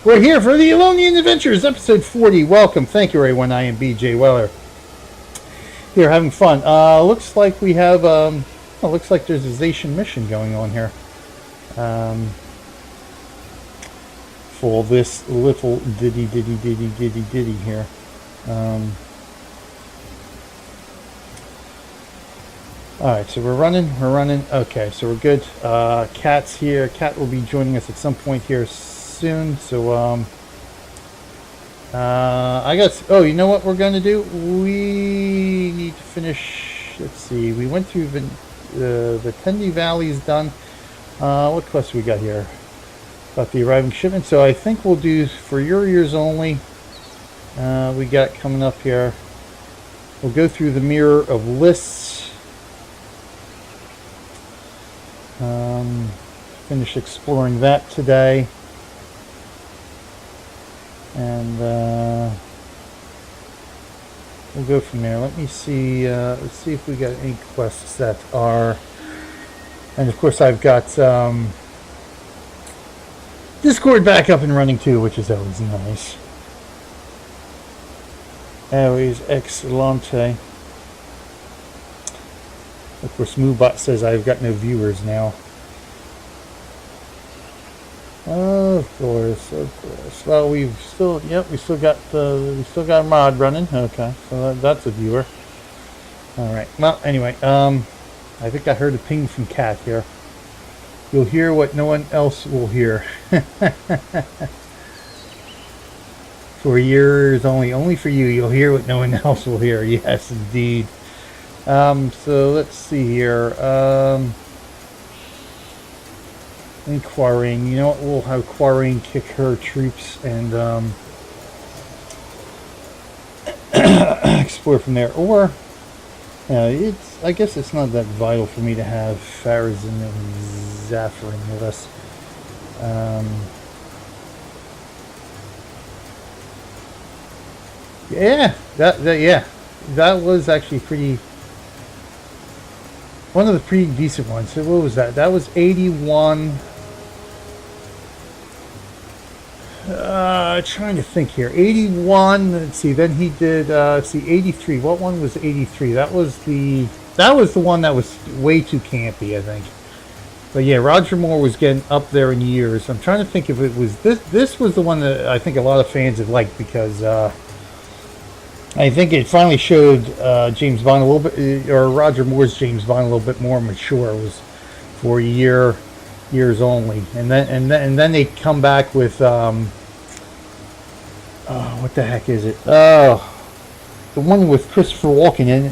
We're here for the Elonian Adventures, episode 40. Welcome. Thank you, everyone. I am BJ Weller. Here, having fun. Looks like we have, looks like there's a Zation mission going on here. For this little ditty here. Alright, so we're running. Okay, so we're good. Kat's here. Kat will be joining us at some point here soon. So, I guess, oh, you know what we're going to do? We need to finish, let's see, we went through the Tendi Valley's done. What quest we got here? About the arriving shipment. So I think we'll do, for your ears only, we got coming up here, we'll go through the Mirror of Lyss. Finish exploring that today. And we'll go from there. Let me see, let's see if we got any quests that are, and of course I've got Discord back up and running too, which is always nice. Always excellente. Of course, Moobot says I've got no viewers now. Of course. Well, we've still, yep, we still got a mod running. Okay, so that's a viewer. All right. Well, anyway, I think I heard a ping from Kat here. You'll hear what no one else will hear. For years only for you. You'll hear what no one else will hear. Yes, indeed. So let's see here. And Quarain, you know what? We'll have Quarain kick her troops and explore from there. Or I guess it's not that vital for me to have Pharazin and Zarafen with us. Yeah, that was actually pretty. One of the pretty decent ones. So what was that? That was 81. Trying to think here. 81. Let's see. Then he did. Let's see. 83. What one was 83? That was the one that was way too campy, I think. But yeah, Roger Moore was getting up there in years. I'm trying to think if it was this. This was the one that I think a lot of fans have liked because I think it finally showed James Bond a little bit, or Roger Moore's James Bond a little bit more mature. It was for years only, and then they come back with what the heck is it? Oh, the one with Christopher Walken in.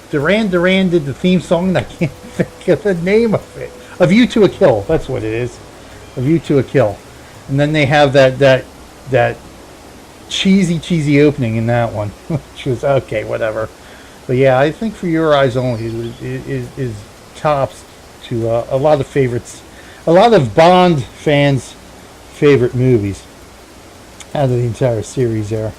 Duran did the theme song, and I can't think of the name of it. A View to a Kill. That's what it is. A View to a Kill, and then they have that cheesy opening in that one, which was okay, whatever. But yeah, I think For Your Eyes Only is tops to a lot of favorites, a lot of Bond fans' favorite movies out of the entire series there.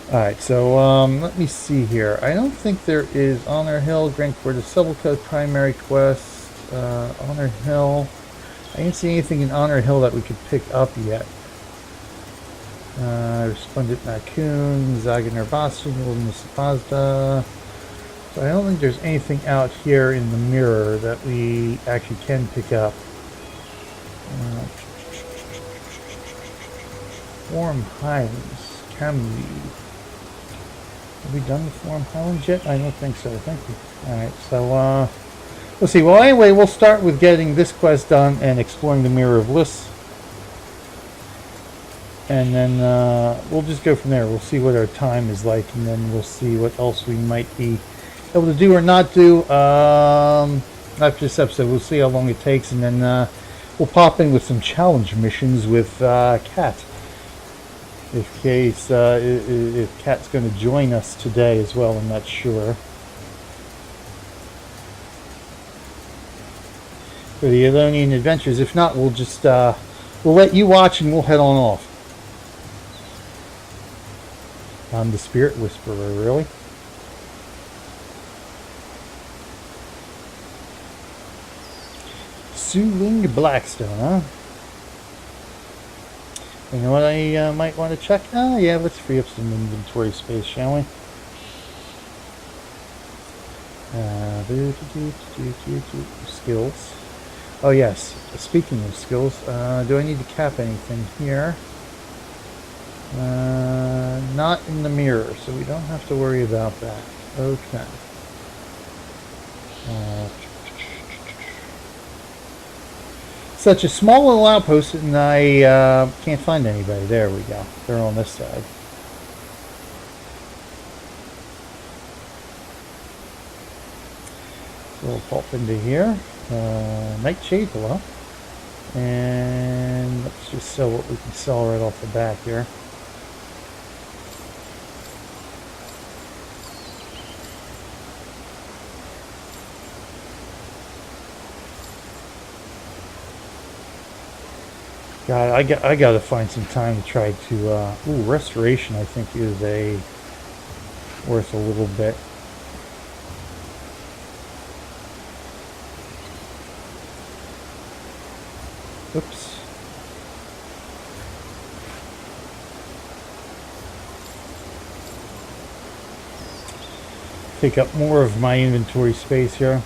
Alright, so let me see here. I don't think there is Honor Hill, Grand Court of Subalcode primary quest, Honor Hill. I didn't see anything in Honor Hill that we could pick up yet. Resplendent Raccoon, Zaganer Bastion, Wilderness Mazda. So I don't think there's anything out here in the mirror that we actually can pick up. Forum Highlands, Camry. Have we done the Forum Highlands yet? I don't think so. Thank you. Alright, so we'll see. Well, anyway, we'll start with getting this quest done and exploring the Mirror of Lyss. And then we'll just go from there. We'll see what our time is like, and then we'll see what else we might be able to do or not do after this episode. We'll see how long it takes, and then we'll pop in with some challenge missions with Kat. If Kat's going to join us today as well, I'm not sure. For the Elonian Adventures. If not, we'll just we'll let you watch and we'll head on off. I'm the Spirit Whisperer, really? Suling Blackstone, huh? You know what I might want to check? Oh, yeah, let's free up some inventory space, shall we? Skills. Oh, yes. Speaking of skills, do I need to cap anything here? Not in the mirror, so we don't have to worry about that. Okay. Such a small little outpost, and I can't find anybody. There we go. They're on this side. So we'll pop into here. Nightshade, hello. And let's just sell what we can sell right off the bat here. God, I got to find some time to try to. Ooh, restoration I think is worth a little bit. Oops. Take up more of my inventory space here.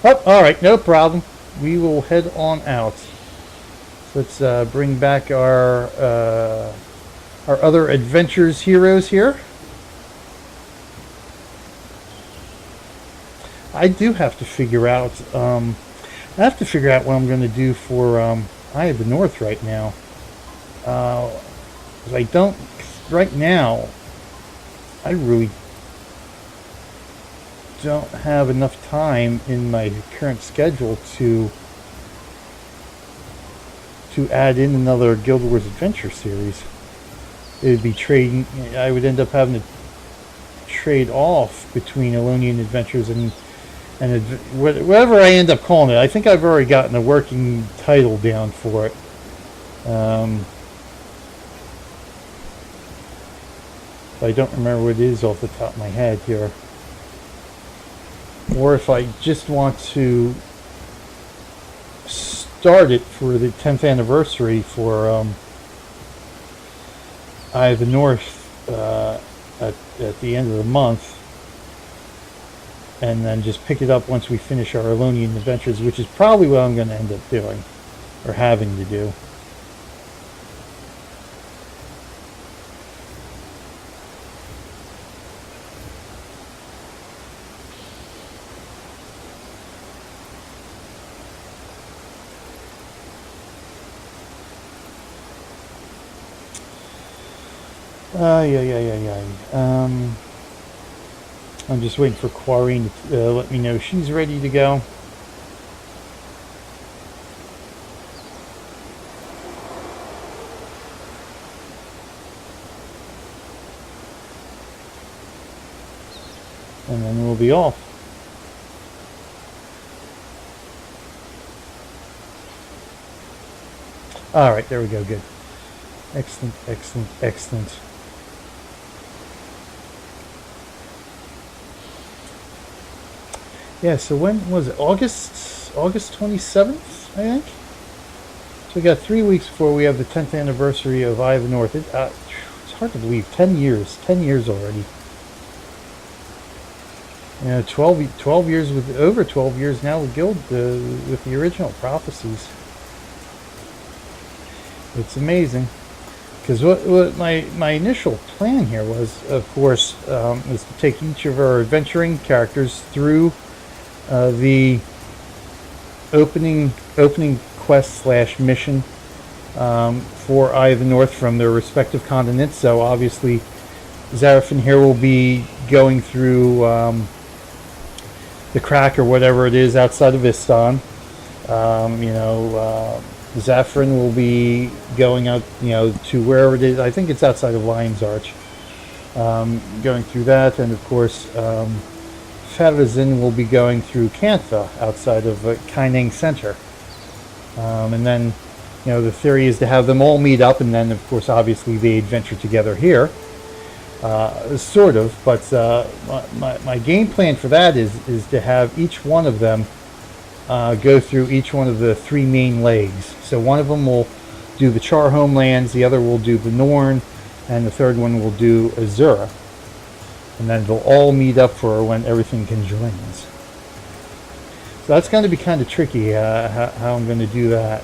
Oh, all right, no problem. We will head on out. So let's bring back our other adventures heroes here. I do have to figure out. I have to figure out what I'm going to do for Eye of the North right now. 'Cause I don't. Right now, I really don't have enough time in my current schedule to add in another Guild Wars Adventure series. It would be trading. I would end up having to trade off between Elonian Adventures and whatever I end up calling it. I think I've already gotten a working title down for it. I don't remember what it is off the top of my head here. Or if I just want to start it for the 10th anniversary for Eye of the North at the end of the month, and then just pick it up once we finish our Elonian Adventures, which is probably what I'm going to end up doing, or having to do. I'm just waiting for Quarain to let me know she's ready to go. And then we'll be off. All right, there we go. Good. Excellent, excellent, excellent. Yeah, so when was it? August 27th, I think? So we got 3 weeks before we have the 10th anniversary of Eye of the North. It's hard to believe. 10 years. 10 years already. You know, 12 years with, over 12 years now with Guild, with the original Prophecies. It's amazing. Because what my initial plan here was, of course, is to take each of our adventuring characters through the opening quest / mission for Eye of the North from their respective continents. So obviously, Zarafen here will be going through the crack or whatever it is outside of Istan. Zarafen will be going out, to wherever it is. I think it's outside of Lion's Arch. Going through that, and of course, Farazin will be going through Kantha outside of Kournans Center. And then, the theory is to have them all meet up, and then, of course, obviously they adventure together here. sort of. But my game plan for that is to have each one of them go through each one of the 3 main legs. So one of them will do the Char homelands, the other will do the Norn, and the third one will do Azura. And then they'll all meet up for when everything conjoins. So that's going to be kind of tricky, how I'm going to do that.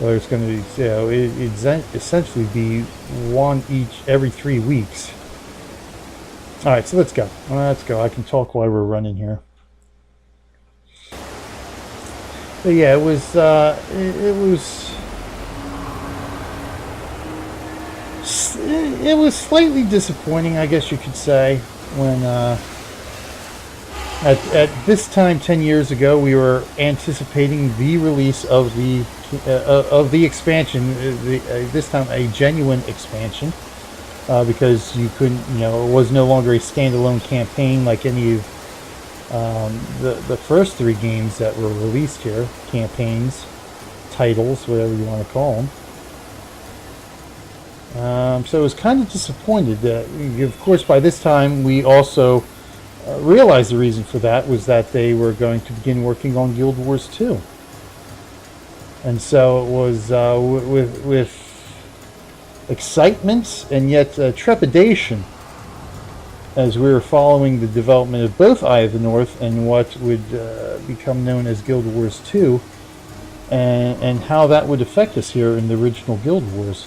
Whether it's going to be, it'd essentially be one each every 3 weeks. All right, so let's go. Let's go. I can talk while we're running here. But yeah, it was slightly disappointing, I guess you could say, when at this time 10 years ago we were anticipating the release of the expansion, this time a genuine expansion, because you couldn't, it was no longer a standalone campaign like any of the first 3 games that were released here, campaigns, titles, whatever you want to call them. So I was kind of disappointed that, of course, by this time we also realized the reason for that was that they were going to begin working on Guild Wars 2. And so it was with excitement and yet trepidation as we were following the development of both Eye of the North and what would become known as Guild Wars 2, and how that would affect us here in the original Guild Wars.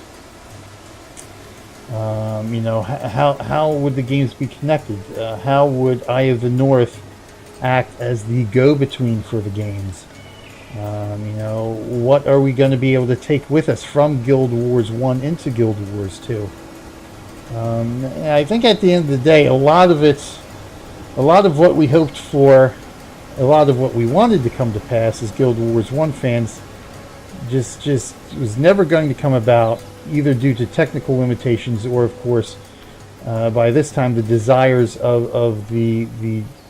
How would the games be connected? How would Eye of the North act as the go-between for the games? What are we going to be able to take with us from Guild Wars 1 into Guild Wars 2? I think at the end of the day, a lot of what we hoped for, a lot of what we wanted to come to pass as Guild Wars 1 fans just was never going to come about, either due to technical limitations or, of course, by this time the desires of the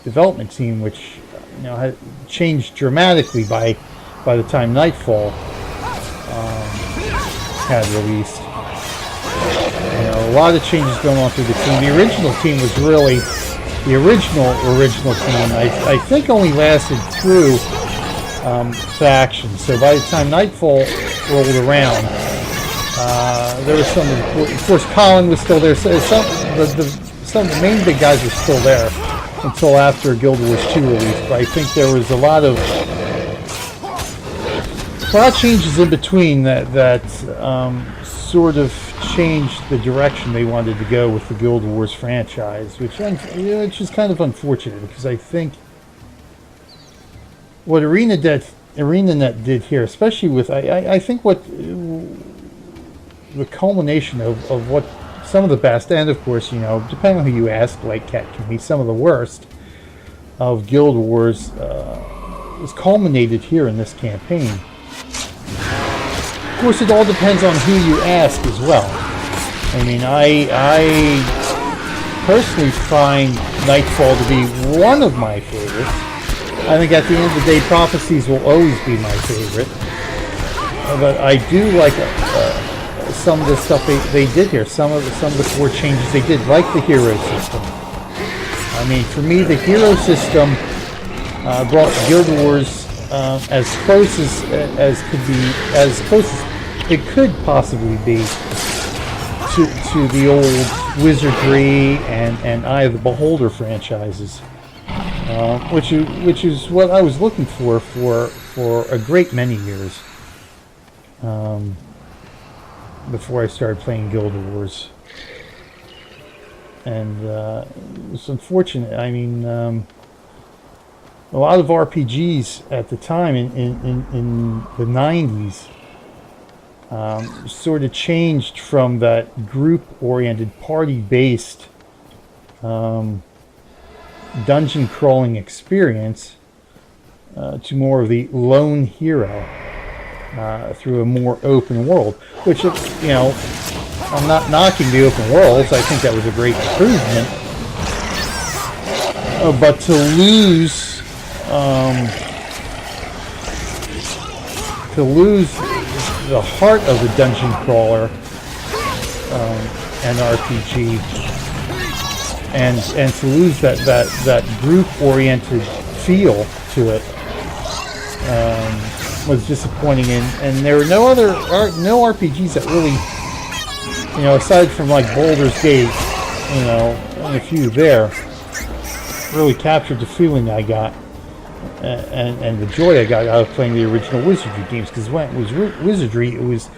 development team, which had changed dramatically by the time Nightfall had released. A lot of changes going on through the team. The original team was really the original team. I think only lasted through factions. So by the time Nightfall rolled around, there was some. Of course, Colin was still there. So some of the main big guys were still there until after Guild Wars 2 released. But I think there was a lot of changes in between that sort of changed the direction they wanted to go with the Guild Wars franchise, which is kind of unfortunate, because I think what ArenaNet did here, especially with I think what the culmination of what some of the best, and of course, depending on who you ask, like Cat can be some of the worst of Guild Wars, was culminated here in this campaign. Of course, it all depends on who you ask as well. I mean, I personally find Nightfall to be one of my favorites. I think at the end of the day, Prophecies will always be my favorite. But I do like some of the stuff they did here. Some of the core changes they did, like the hero system. I mean, for me, the hero system brought Guild Wars as close as could be, as close as it could possibly be to the old Wizardry and Eye of the Beholder franchises, which is what I was looking for a great many years before I started playing Guild Wars. And it's unfortunate. I mean, a lot of RPGs at the time in the 90s sort of changed from that group-oriented, party-based dungeon crawling experience to more of the lone hero through a more open world, which, I'm not knocking the open worlds. I think that was a great improvement. But to lose the heart of the dungeon crawler an RPG, and to lose that group-oriented feel to it was disappointing. And there were no RPGs that really, aside from like Baldur's Gate, and a few there, really captured the feeling I got and the joy I got out of playing the original Wizardry games. Because when it was Wizardry, it was,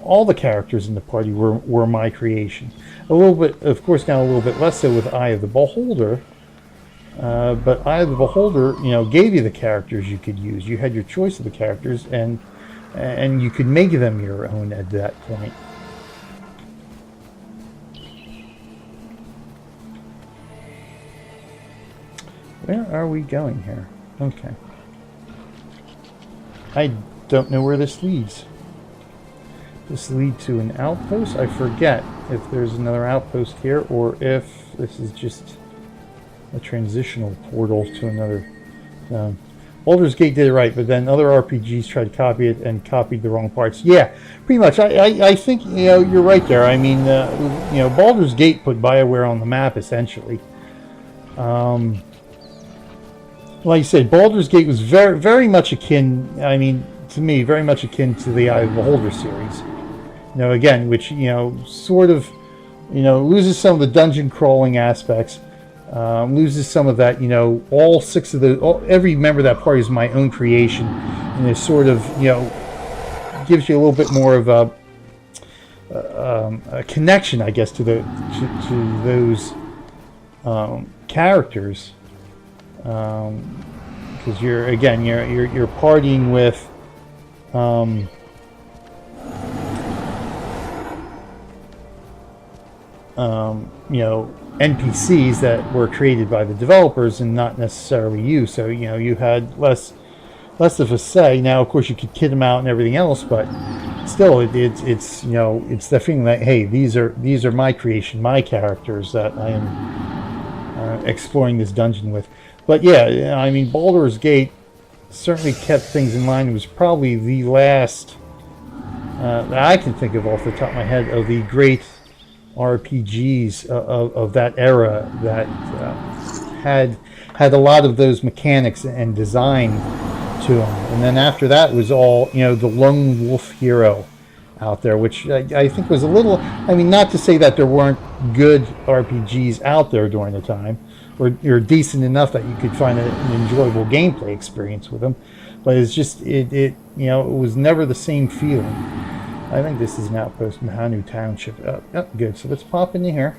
all the characters in the party were my creation. A little bit, of course, now a little bit less so with Eye of the Beholder. But Eye of the Beholder, gave you the characters you could use. You had your choice of the characters, and you could make them your own at that point. Where are we going here? Okay. I don't know where this leads. This leads to an outpost? I forget if there's another outpost here or if this is just a transitional portal to another zone. Baldur's Gate did it right, but then other RPGs tried to copy it and copied the wrong parts. Yeah, pretty much. I think you're right there. I mean, Baldur's Gate put BioWare on the map essentially. Like you said, Baldur's Gate was very, very much akin. I mean, to me, very much akin to the Eye of the Beholder series. Again, which sort of loses some of the dungeon crawling aspects, loses some of that. All six of every member of that party is my own creation, and it sort of gives you a little bit more of a connection, I guess, to those characters. Because you're partying with NPCs that were created by the developers and not necessarily you. So you had less of a say. Now, of course, you could kid them out and everything else, but still, it's the feeling that, hey, these are my creation, my characters that I am exploring this dungeon with. But yeah, I mean, Baldur's Gate certainly kept things in line. It was probably the last that I can think of off the top of my head of the great RPGs of that era that had a lot of those mechanics and design to them. And then after that was all the lone wolf hero out there, which I think was a little. I mean, not to say that there weren't good RPGs out there during the time, or decent enough that you could find an enjoyable gameplay experience with them, but it's just it was never the same feeling. I think this is an outpost in Hanu Township. Oh, good. So let's pop into here.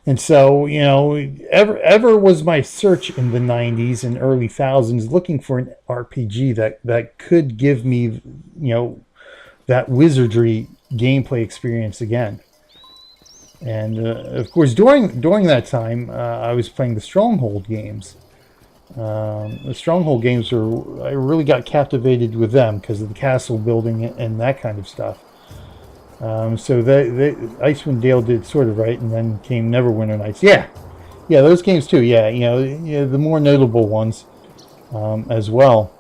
And so ever was my search in the 90s and early thousands looking for an RPG that could give me that wizardry gameplay experience again. And of course, during that time, I was playing the Stronghold games. The Stronghold games I really got captivated with them because of the castle building and that kind of stuff. So Icewind Dale did sort of right, and then came Neverwinter Nights. Yeah, those games too. Yeah, the more notable ones as well.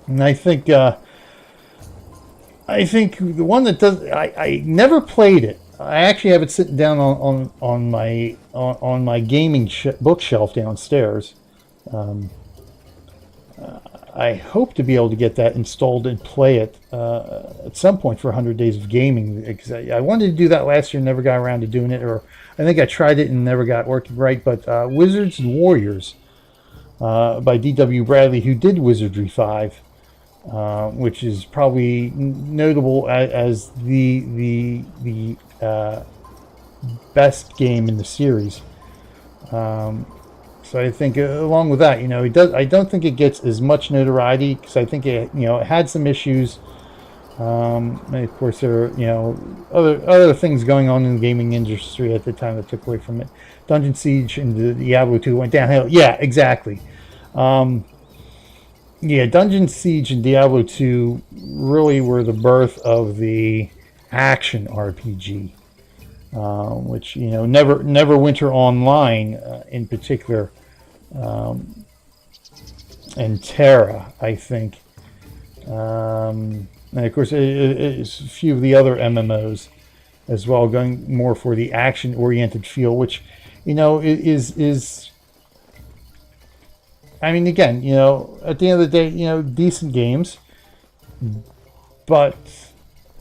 And I think the one that does I never played it. I actually have it sitting down on my gaming bookshelf downstairs. I hope to be able to get that installed and play it at some point for 100 Days of Gaming. Because I wanted to do that last year, never got around to doing it, or I think I tried it and never got working right. But Wizards and Warriors by D.W. Bradley, who did Wizardry 5, which is probably notable as the best game in the series. So I think along with that, I don't think it gets as much notoriety because I think it had some issues. And of course, there are other things going on in the gaming industry at the time that took away from it. Dungeon Siege and Diablo 2 went downhill. Yeah, exactly. Dungeon Siege and Diablo 2 really were the birth of the action RPG, which Neverwinter Online in particular, and Terra, I think. And of course, it's a few of the other MMOs as well, going more for the action-oriented feel, which, you know, is I mean, again, you know, at the end of the day, you know, decent games, but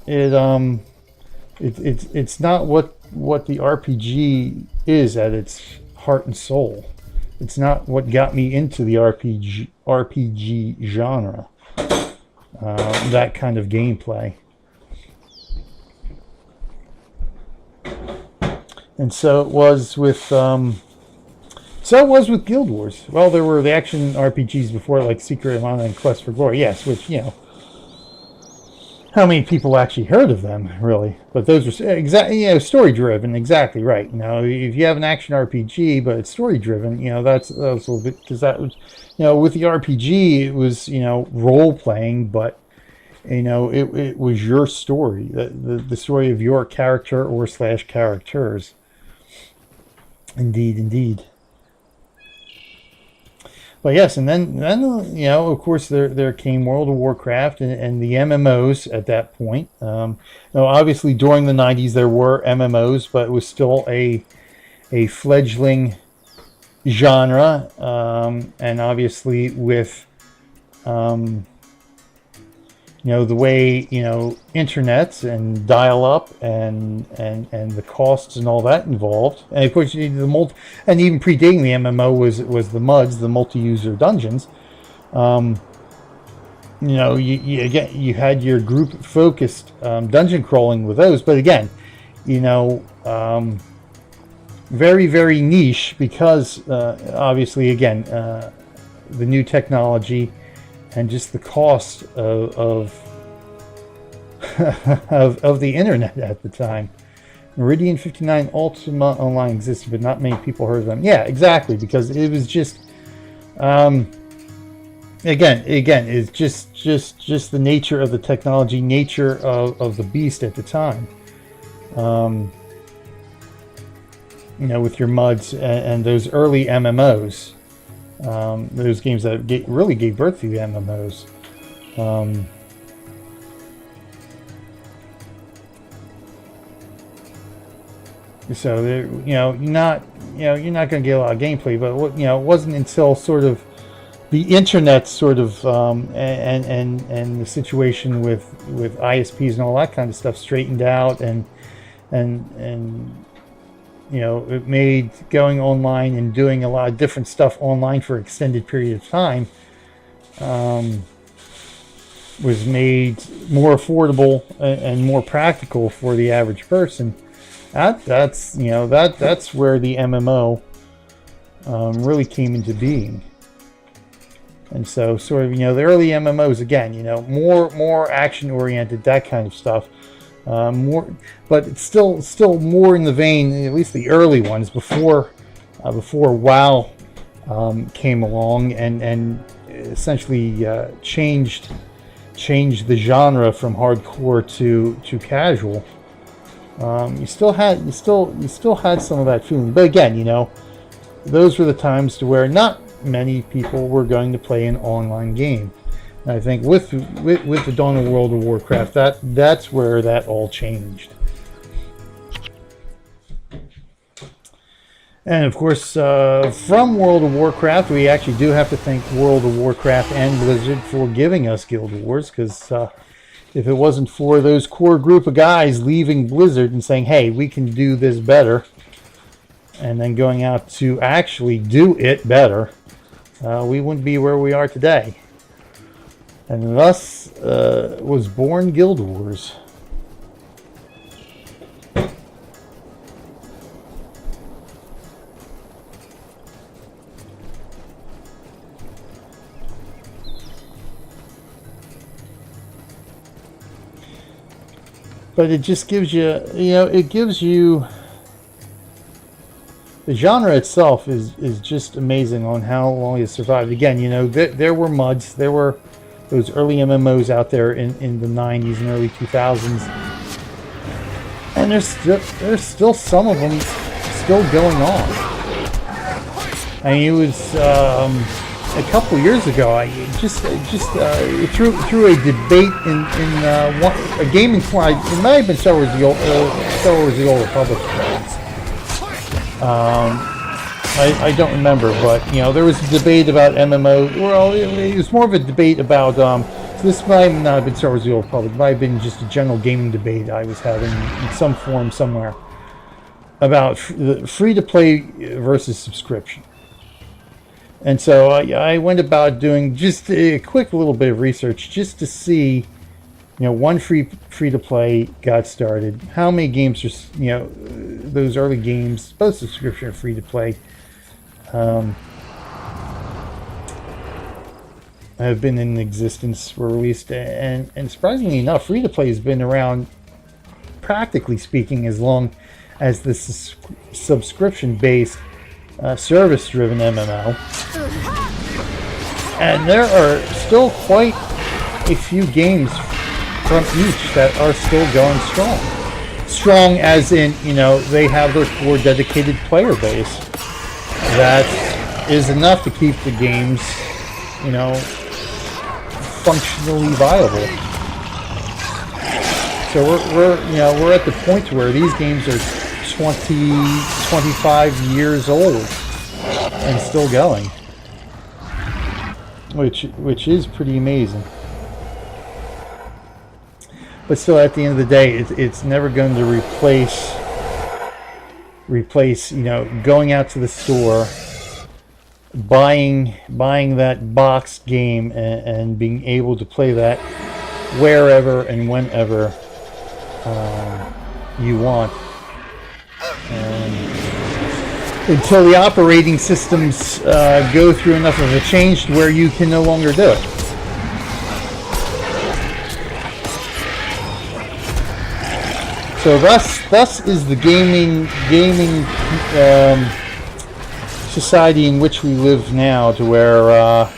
it's not what the RPG is at its heart and soul. It's not what got me into the RPG genre. That kind of gameplay. And so it was with Guild Wars. Well, there were the action RPGs before, like Secret of Mana and Quest for Glory. Yes, which, you know, how many people actually heard of them, really? But those were exactly, you know, story driven. Exactly right. You know, if you have an action RPG but it's story driven, you know, that's a little bit, because that was, you know, with the RPG it was, you know, role playing, but you know, it was your story, the story of your character or / characters. Indeed. But yes, and then you know, of course, there came World of Warcraft and the MMOs at that point. You know, obviously during the 90s there were MMOs, but it was still a fledgling genre, and obviously with you know, the way, you know, internet and dial-up and the costs and all that involved, and of course you need and even predating the MMO was the MUDs, the multi-user dungeons. You know, you had your group focused dungeon crawling with those, but again, you know, very, very niche, because obviously again the new technology and just the cost of the internet at the time. Meridian 59 Ultima Online existed, but not many people heard of them. Yeah, exactly, because it was just again, it's just the nature of the technology, nature of the beast at the time. You know, with your MUDs and those early MMOs. Those games that really gave birth to the MMOs. So you know, you're not going to get a lot of gameplay, but you know, it wasn't until sort of the internet sort of and the situation with ISPs and all that kind of stuff straightened out, and you know, it made going online and doing a lot of different stuff online for an extended period of time was made more affordable and more practical for the average person. That's you know, that's where the MMO really came into being. And so sort of, you know, the early MMOs, again, you know, more action oriented, that kind of stuff. More, but it's still more in the vein, at least the early ones before WoW came along and essentially changed the genre from hardcore to casual. You still had some of that feeling, but again, you know, those were the times to where not many people were going to play an online game. And I think with the dawn of World of Warcraft, that's where that all changed. And of course, from World of Warcraft, we actually do have to thank World of Warcraft and Blizzard for giving us Guild Wars, because if it wasn't for those core group of guys leaving Blizzard and saying, hey, we can do this better, and then going out to actually do it better, we wouldn't be where we are today. And thus was born Guild Wars. But it just gives you, it gives you, the genre itself is just amazing on how long it survived. Again, there were MUDs, there were those early MMOs out there in the 90s and early 2000s. And there's still some of them still going on. I mean, it was, a couple years ago, I just through a debate in a gaming forum. It might have been Star Wars: The Old Republic. I don't remember, but there was a debate about MMO. Well, it was more of a debate about. So this might not have been Star Wars: The Old Republic. It might have been just a general gaming debate I was having in some forum somewhere about free to play versus subscription. And so I went about doing just a quick little bit of research just to see, one free to play got started. How many games are, those early games, both subscription and free to play, have been in existence, were released, and surprisingly enough, free to play has been around, practically speaking, as long as the subscription based. Service-driven MMO, and there are still quite a few games from each that are still going strong. Strong as in, they have their core dedicated player base. That is enough to keep the games, functionally viable. So we're at the point where these games are 25 years old and still going, which is pretty amazing. But still, at the end of the day, it's never going to replace going out to the store, buying that boxed game and being able to play that wherever and whenever you want. Until the operating systems go through enough of a change to where you can no longer do it. So thus is the gaming society in which we live now, to where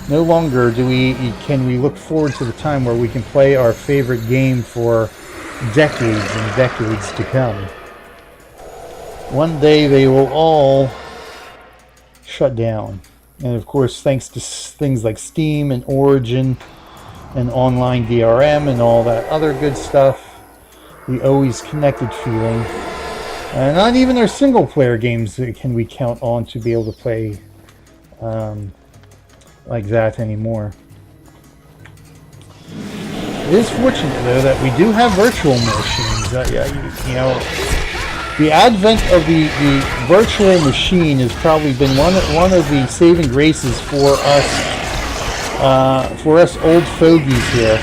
no longer can we look forward to the time where we can play our favorite game for decades and decades to come. One day they will all shut down. And of course, thanks to things like Steam and Origin and online DRM and all that other good stuff, the always connected feeling. And not even our single player games can we count on to be able to play like that anymore. It is fortunate, though, that we do have virtual machines. The advent of the virtual machine has probably been one of the saving graces for us old fogies here,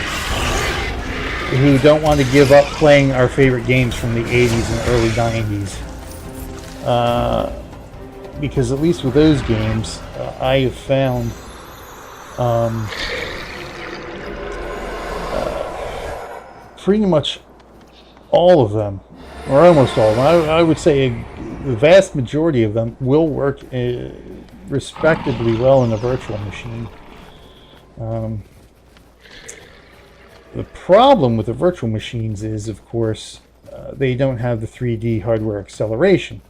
who don't want to give up playing our favorite games from the 80s and early 90s. Because at least with those games, I have found pretty much all of them, or almost all of them, I would say the vast majority of them will work respectably well in a virtual machine. The problem with the virtual machines is, of course, they don't have the 3D hardware acceleration.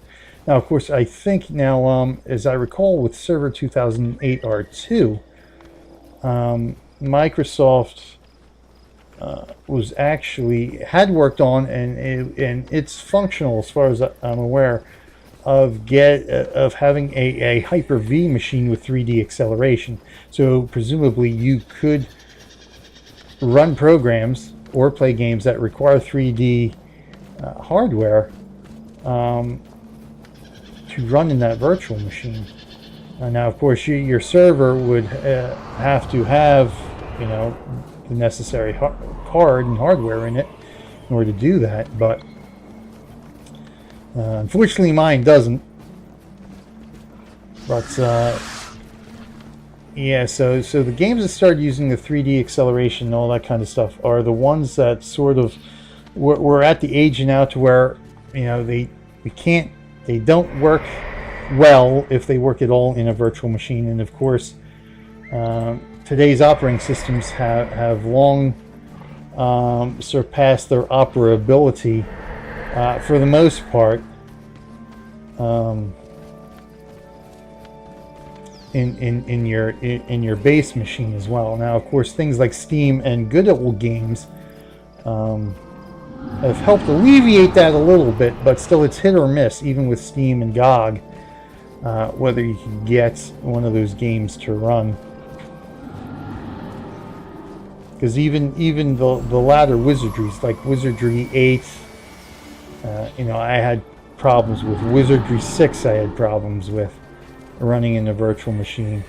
Now, of course, I think now, as I recall, with Server 2008 R2, Microsoft had worked on, and it's functional as far as I'm aware, of having a Hyper-V machine with 3D acceleration. So presumably you could run programs or play games that require 3D hardware to run in that virtual machine. Now, of course, your server would have to have, the necessary card and hardware in it in order to do that, but unfortunately mine doesn't. But yeah, so the games that started using the 3D acceleration and all that kind of stuff are the ones that sort of we're at the age now to where they don't work well if they work at all in a virtual machine. And of course, today's operating systems have long surpassed their operability for the most part. in your base machine as well. Now, of course, things like Steam and good old games have helped alleviate that a little bit, but still it's hit or miss, even with Steam and GOG, whether you can get one of those games to run. Because even the latter wizardries, like Wizardry 8, I had problems with. Wizardry 6 I had problems with running in a virtual machine.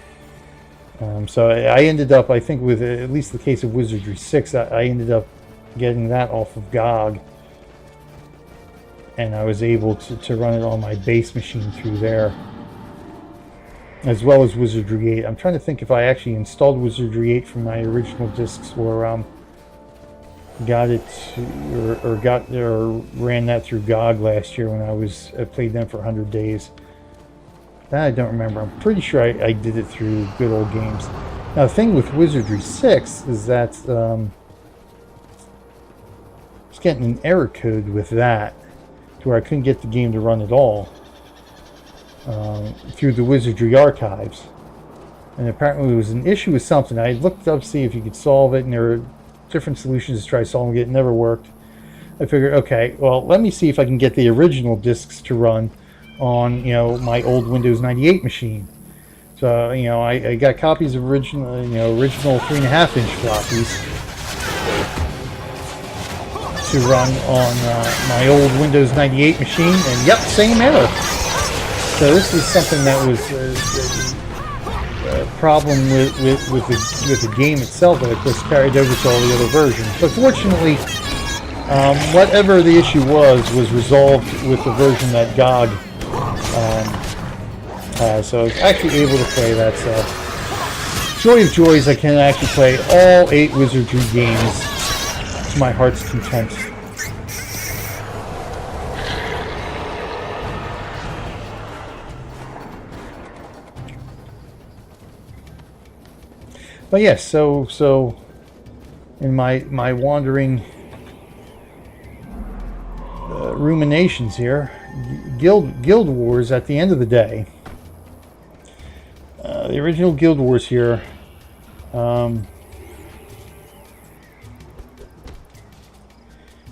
So I ended up, I think with at least the case of Wizardry 6, I ended up getting that off of GOG. And I was able to run it on my base machine through there. As well as Wizardry 8. I'm trying to think if I actually installed Wizardry 8 from my original discs or got it or ran that through GOG last year when I played them for 100 days. That I don't remember. I'm pretty sure I did it through good old games. Now the thing with Wizardry 6 is that I was getting an error code with that to where I couldn't get the game to run at all through the Wizardry archives. And apparently there was an issue with something. I looked up to see if you could solve it, and there were different solutions to try solving it. It never worked. I figured, okay, well, let me see if I can get the original discs to run on my old Windows 98 machine. So I got copies of original 3.5-inch floppies to run on my old Windows 98 machine, and yep, same error. So this is something that was a problem with the game itself, that of course carried over to all the other versions. But fortunately, whatever the issue was resolved with the version that GOG so I was actually able to play that. So joy of joys, I can actually play all 8 Wizardry games to my heart's content. But yes, so in my wandering ruminations here, Guild Wars at the end of the day, the original Guild Wars here,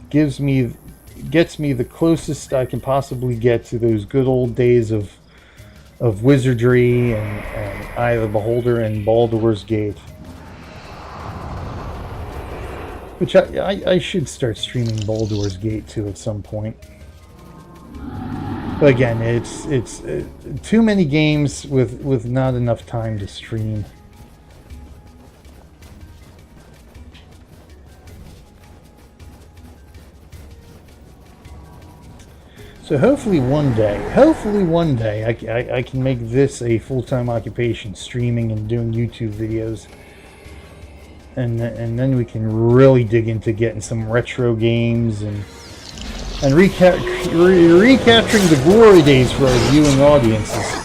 gets me the closest I can possibly get to those good old days of Wizardry and Eye of the Beholder and Baldur's Gate. Which I should start streaming Baldur's Gate too at some point. But again, it's too many games with not enough time to stream. So hopefully one day I can make this a full-time occupation, streaming and doing YouTube videos. And then we can really dig into getting some retro games and recapturing the glory days for our viewing audiences.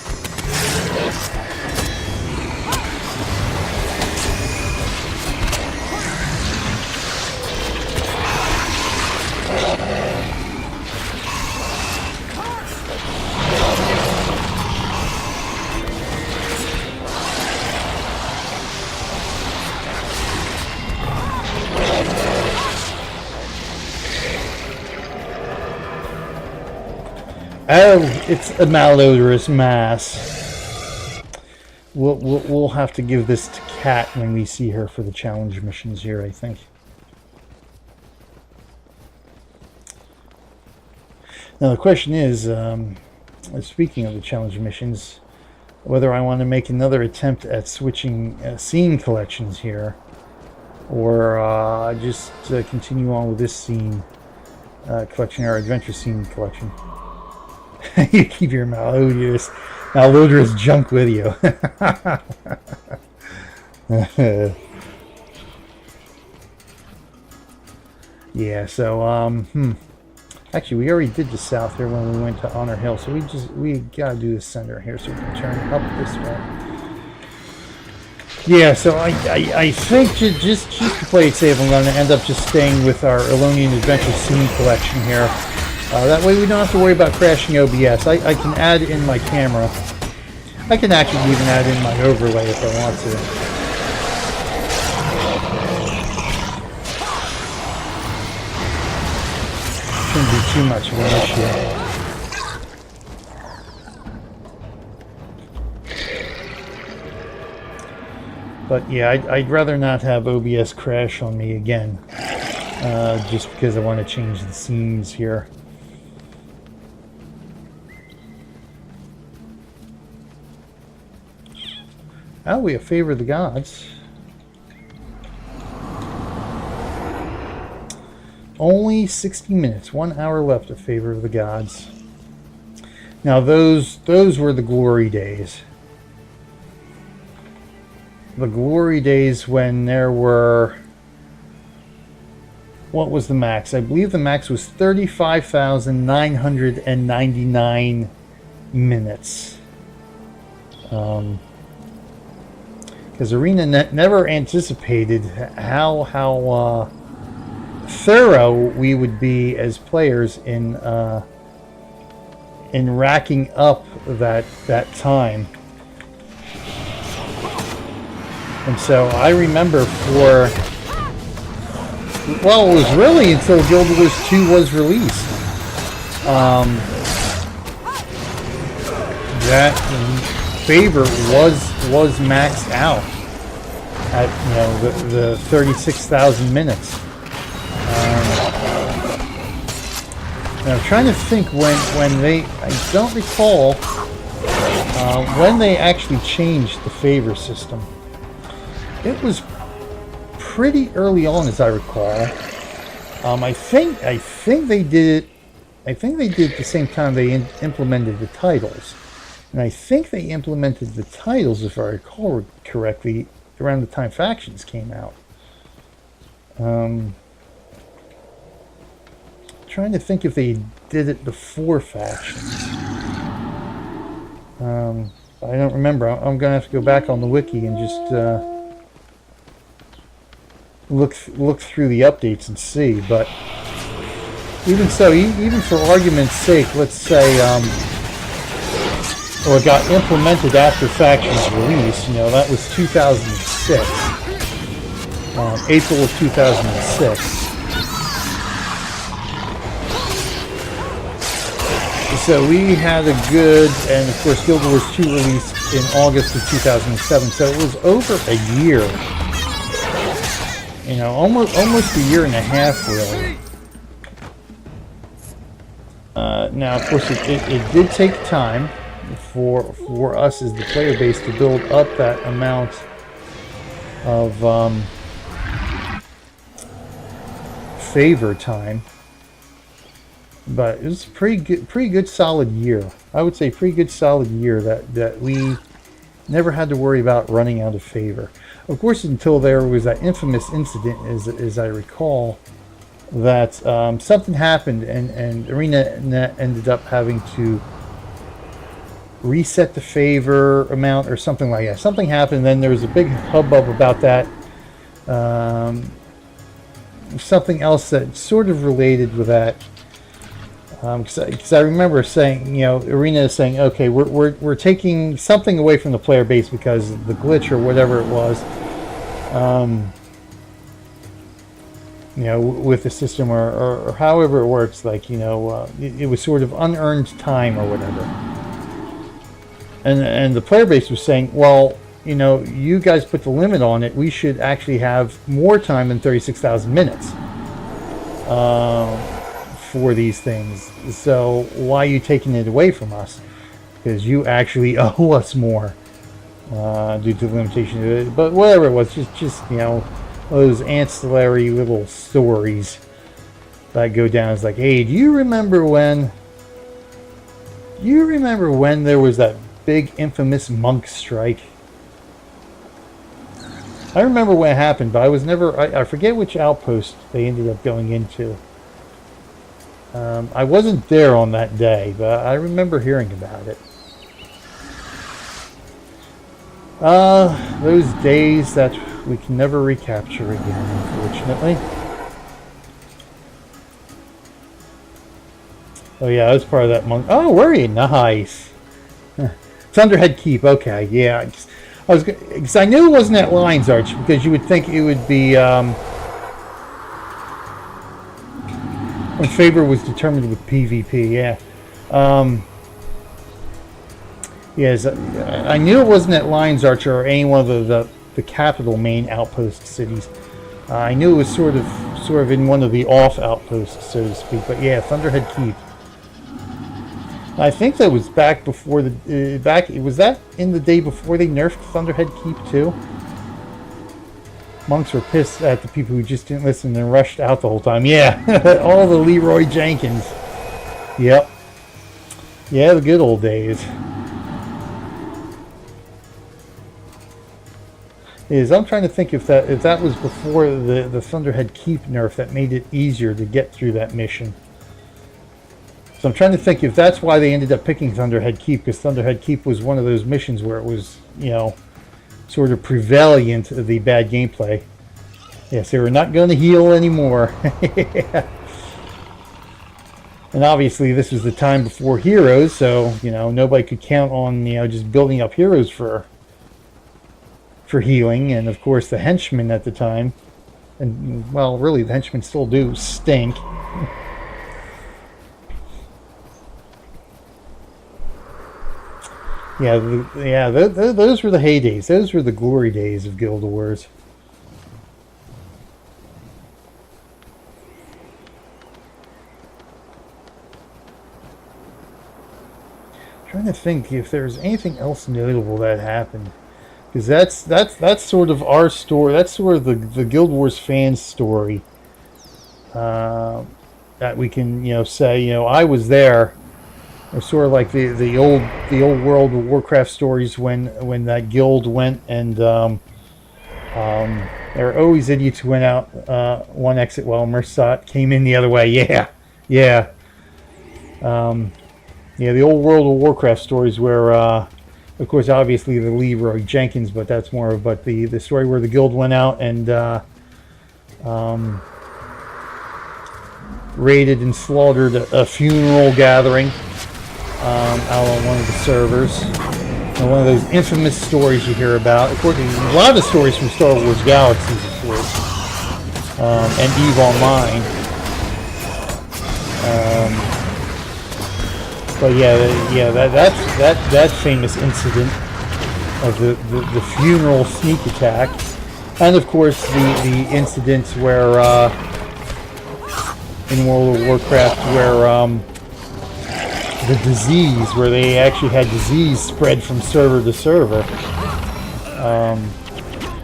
Oh, it's a malodorous mass. We'll have to give this to Kat when we see her for the challenge missions here, I think. Now the question is, speaking of the challenge missions, whether I want to make another attempt at switching scene collections here, or just continue on with this scene collection, our adventure scene collection. You keep your malodorous junk with you. Yeah, so actually we already did the south here when we went to Honor Hill, so we gotta do the center here so we can turn up this way. Yeah, so I think just to play it safe, I'm gonna end up just staying with our Elonian adventure scene collection here. That way we don't have to worry about crashing OBS. I can add in my camera. I can actually even add in my overlay if I want to. Shouldn't be too much of an issue. But yeah, I'd rather not have OBS crash on me again, just because I want to change the scenes here. Oh, we have Favor of the Gods. Only 60 minutes, 1 hour left of Favor of the Gods. Now those were the glory days. The glory days when there were, what was the max? I believe the max was 35,999 minutes. Because Arena never anticipated how thorough we would be as players in racking up that time. And so I remember well, it was really until Guild Wars 2 was released. That Favor was maxed out at, you know, the 36,000 minutes. And I'm trying to think when they, I don't recall when they actually changed the favor system. It was pretty early on, as I recall. I think they did it. I think they did it at the same time they implemented the titles, and I think they implemented the titles, if I recall correctly, around the time factions came out. Trying to think if they did it before factions. I don't remember. I'm gonna have to go back on the wiki and just look through the updates and see. But even so, even for argument's sake, let's say, or it got implemented after factions release. You know, that was 2006, April of 2006. So we had a good, and of course Guild Wars 2 released in August of 2007, so it was over a year. You know, almost a year and a half, really. Now, of course, it did take time for us as the player base to build up that amount of favor time. But it was a pretty good solid year. I would say pretty good solid year that we never had to worry about running out of favor. Of course, until there was that infamous incident, as I recall, that something happened and Arena ended up having to reset the favor amount or something like that. Something happened, then there was a big hubbub about that. Something else that sort of related with that. Because I remember saying, you know, Arena is saying, okay, we're taking something away from the player base because of the glitch or whatever it was, you know, with the system or however it works, like, you know, it was sort of unearned time or whatever. And the player base was saying, well, you know, you guys put the limit on it. We should actually have more time than 36,000 minutes. For these things, so why are you taking it away from us? Because you actually owe us more due to the limitation of it. But whatever it was, just you know, those ancillary little stories that go down. It's like, hey, do you remember when there was that big infamous monk strike? I remember when it happened, but I was never, I forget which outpost they ended up going into. I wasn't there on that day, but I remember hearing about it. Those days that we can never recapture again, unfortunately. Oh yeah, I was part of that monk. Oh, were you? Nice. Thunderhead Keep. Okay, yeah. Because I knew it wasn't at Lion's Arch, because you would think it would be when favor was determined with PvP. Yeah. Yes, I knew it wasn't at Lion's Arch or any one of the capital main outpost cities. I knew it was sort of in one of the off outposts, so to speak. But yeah, Thunderhead Keep. I think that was back before the was that in the day before they nerfed Thunderhead Keep too? Monks were pissed at the people who just didn't listen and rushed out the whole time. Yeah, all the Leroy Jenkins. Yep. Yeah, the good old days. I'm trying to think if that was before the Thunderhead Keep nerf that made it easier to get through that mission. So I'm trying to think if that's why they ended up picking Thunderhead Keep, because Thunderhead Keep was one of those missions where it was, sort of prevalent of the bad gameplay. Yes, they were not going to heal anymore. Yeah. And obviously this was the time before heroes, so, nobody could count on, just building up heroes for healing. And of course the henchmen at the time, and well, really the henchmen still do stink. Those were the heydays. Those were the glory days of Guild Wars. I'm trying to think if there's anything else notable that happened, because that's sort of our story. That's sort of the Guild Wars fans' story. That we can say I was there. Or sort of like the old World of Warcraft stories when that guild went and there were always idiots who went out one exit while Mersat came in the other way. Yeah. The old World of Warcraft stories where of course obviously the Leroy Jenkins, but that's more of the story where the guild went out and raided and slaughtered a funeral gathering. Out on one of the servers. And one of those infamous stories you hear about. Of course, a lot of the stories from Star Wars Galaxies, of course, and EVE Online. But that famous incident of the funeral sneak attack, and of course the incidents where in World of Warcraft where the disease, where they actually had disease spread from server to server,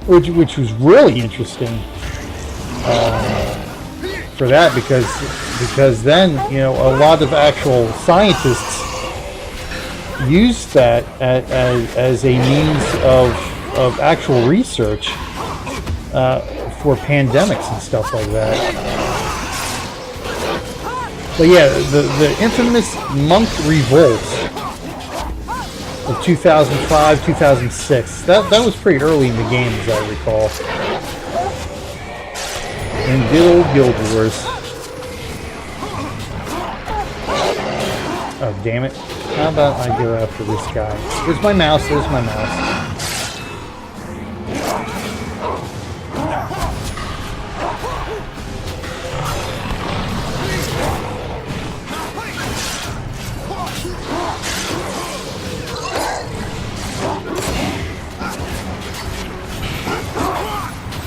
which was really interesting for that, because then a lot of actual scientists used that as a means of actual research for pandemics and stuff like that. But yeah, the infamous Monk Revolt of 2005, 2006. That was pretty early in the game, as I recall. In good old Guild Wars. Oh, damn it. How about I go after this guy? Where's my mouse? There's my mouse.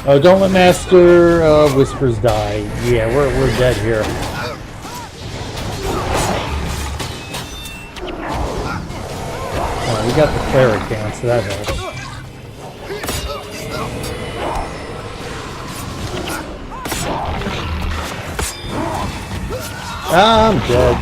Oh, don't let Master Whispers die. Yeah, we're dead here. Oh, we got the cleric down, so that helps. I'm dead.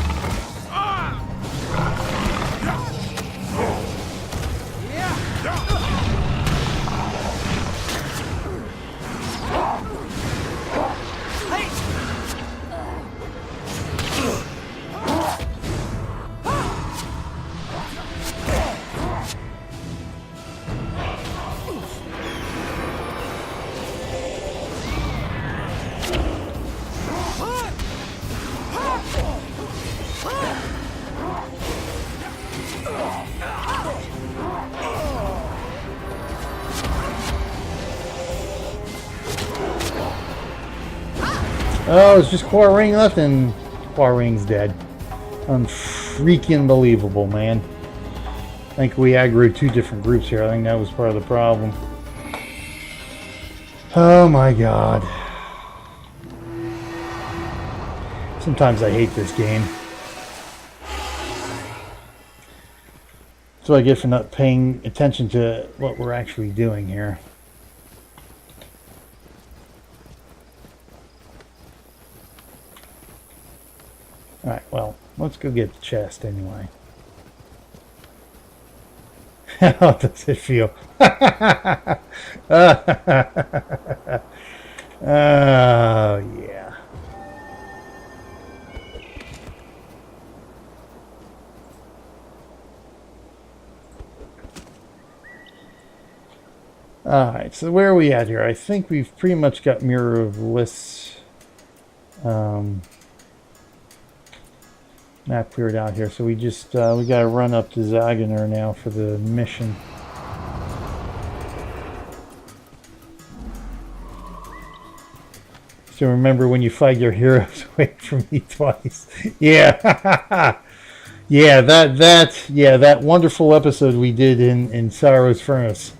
Oh, it's just Quarain left, and Quarain's dead. Unfreaking believable, man. I think we aggroed 2 different groups here. I think that was part of the problem. Oh my god. Sometimes I hate this game. That's what I get for not paying attention to what we're actually doing here. Alright, well, let's go get the chest anyway. How does it feel? Oh, yeah. Alright, so where are we at here? I think we've pretty much got Mirror of Lyss map cleared out here. So we just, we got to run up to Zaganer now for the mission. So remember when you fight your heroes away from me twice. Yeah. Yeah, that wonderful episode we did in Sorrow's Furnace.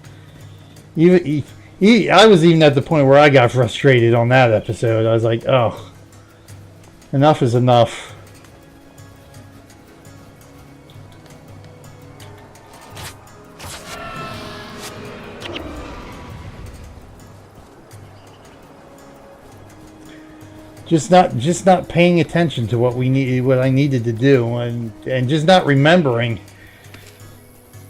I was even at the point where I got frustrated on that episode. I was like, oh, enough is enough. Just not paying attention to what I needed to do, and just not remembering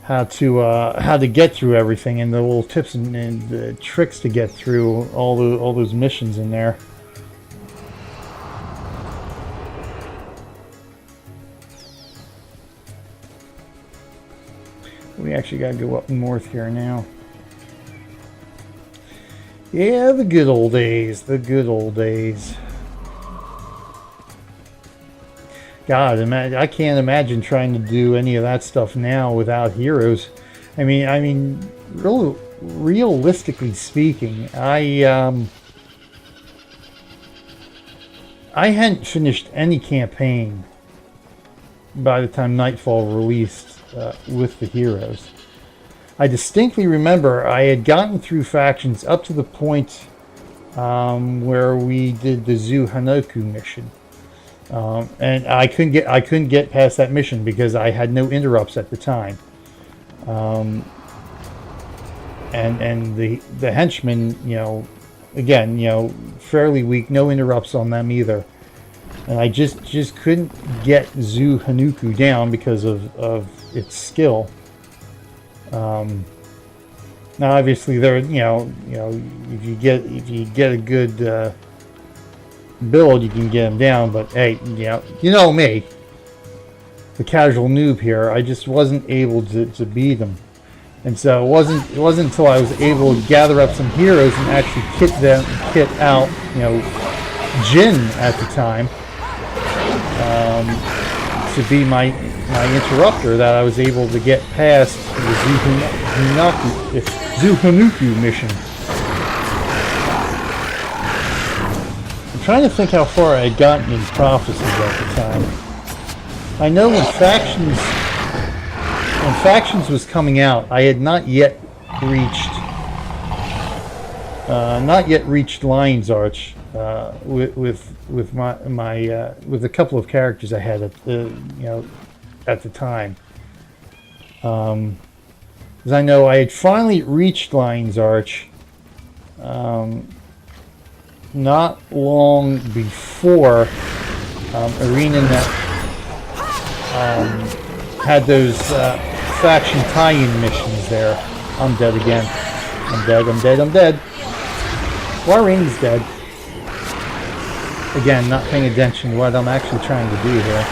how to get through everything, and the little tips and the tricks to get through all those missions in there. We actually got to go up north here now. Yeah, the good old days. The good old days. God, I can't imagine trying to do any of that stuff now without heroes. I mean, realistically speaking, I hadn't finished any campaign by the time Nightfall released with the heroes. I distinctly remember I had gotten through factions up to the point where we did the Zu Hanoku mission. And I couldn't get past that mission because I had no interrupts at the time, and the henchmen, again, fairly weak, no interrupts on them either, and I just couldn't get Zu Hanoku down because of its skill. Now obviously there, if you get a good build, you can get him down, but hey, you know me, the casual noob here, I just wasn't able to beat him. And so it wasn't until I was able to gather up some heroes and actually kit out Jin at the time, to be my interrupter, that I was able to get past the Zu Hanoku mission. I'm trying to think how far I had gotten in Prophecies at the time. I know when Factions was coming out, I had not yet reached Lion's Arch with a couple of characters I had at the time. Because I know I had finally reached Lion's Arch not long before ArenaNet had those faction tie-in missions there. I'm dead again. I'm dead. Quarain's dead. Again, not paying attention to what I'm actually trying to do here.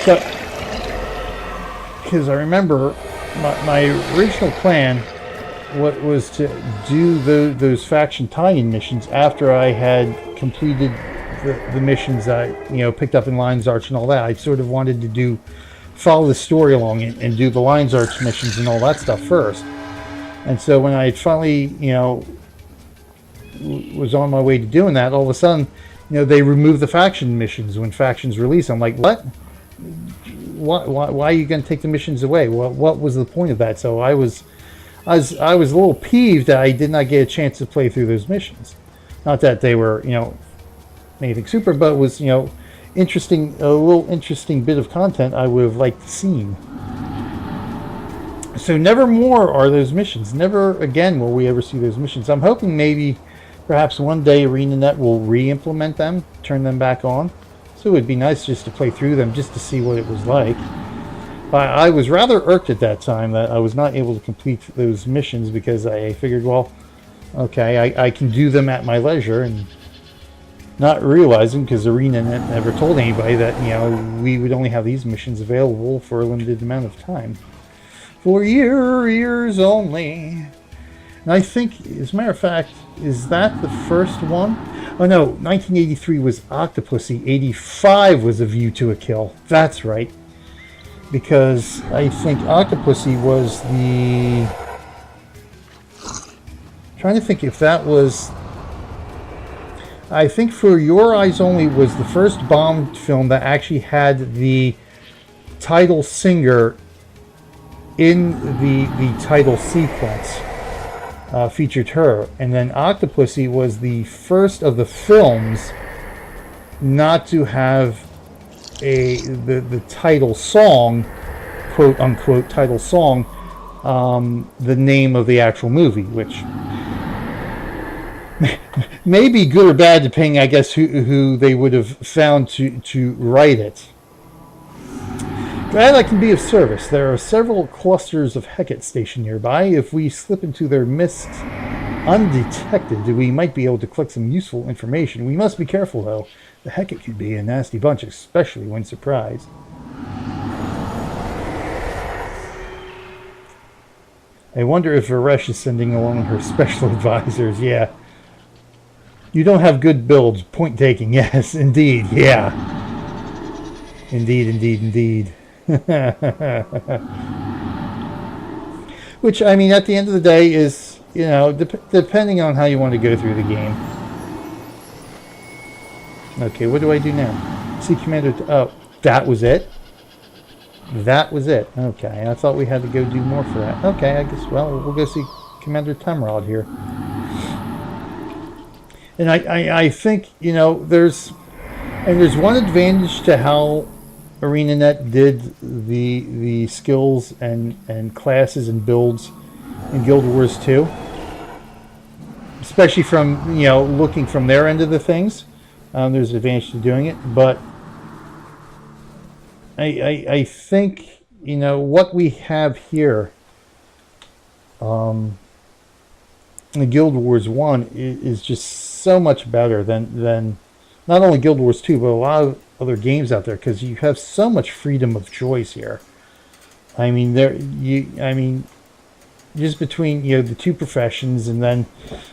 So, because I remember my original plan was to do those faction tie-in missions after I had completed the missions I picked up in Lion's Arch and all that. I sort of wanted to follow the story along and do the Lion's Arch missions and all that stuff first. And so when I finally was on my way to doing that, all of a sudden they removed the faction missions when factions release. I'm like, what? Why are you going to take the missions away? What was the point of that? So I was a little peeved that I did not get a chance to play through those missions. Not that they were anything super, but it was interesting, a little interesting bit of content I would have liked to see. So never more are those missions. Never again will we ever see those missions. I'm hoping maybe perhaps one day ArenaNet will re-implement them, turn them back on. So it would be nice just to play through them just to see what it was like. I was rather irked at that time that I was not able to complete those missions because I figured, well, okay, I can do them at my leisure, and not realizing, because ArenaNet never told anybody that we would only have these missions available for a limited amount of time. For years only. And I think, as a matter of fact, is that the first one? Oh no, 1983 was Octopussy. 85 was A View to a Kill. That's right. Because I think Octopussy was the... trying to think if that was... I think For Your Eyes Only was the first Bond film that actually had the title singer in the title sequence. Featured her, and then Octopussy was the first of the films not to have the title song, quote unquote title song, the name of the actual movie, which may be good or bad depending, I guess, who they would have found to write it. Glad I can be of service. There are several clusters of Heket stationed nearby. If we slip into their midst undetected, we might be able to collect some useful information. We must be careful, though. The Heket could be a nasty bunch, especially when surprised. I wonder if Varesh is sending along her special advisors. Yeah. You don't have good builds. Point taking. Yes, indeed. Yeah. Indeed. Which, I mean, at the end of the day is, depending on how you want to go through the game. Okay, what do I do now? See Commander... oh, that was it? That was it. Okay, I thought we had to go do more for that. Okay, I guess, well, we'll go see Commander Temrod here. And I think, there's one advantage to how ArenaNet did the skills and classes and builds in Guild Wars 2, especially from looking from their end of the things. There's an advantage to doing it, but I think what we have here in Guild Wars 1 is just so much better than not only Guild Wars 2 but a lot of other games out there, because you have so much freedom of choice here. I mean, just between the two professions and then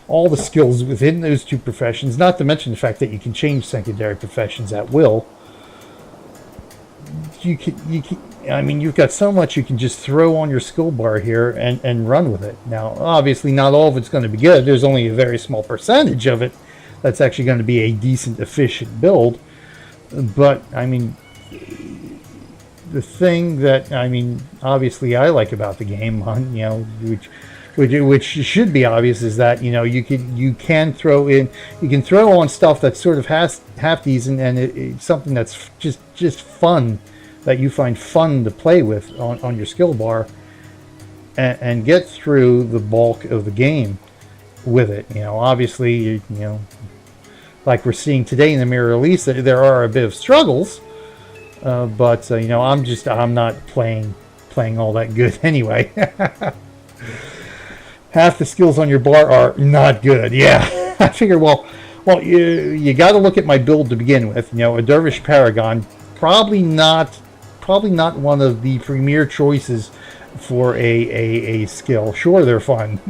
all the skills within those two professions, not to mention the fact that you can change secondary professions at will. You've got so much you can just throw on your skill bar here and run with it. Now, obviously, not all of it's going to be good. There's only a very small percentage of it that's actually going to be a decent, efficient build. But, the thing that, obviously I like about the game, which should be obvious, is that, you can throw on stuff that's sort of half decent, and it's something that's just fun, that you find fun to play with on your skill bar, and get through the bulk of the game with it. Obviously, like we're seeing today in the Mirror of Lyss, there are a bit of struggles, but I'm not playing all that good anyway. Half the skills on your bar are not good. Yeah, I figure. Well, you got to look at my build to begin with. A Dervish Paragon, probably not one of the premier choices for a skill. Sure, they're fun,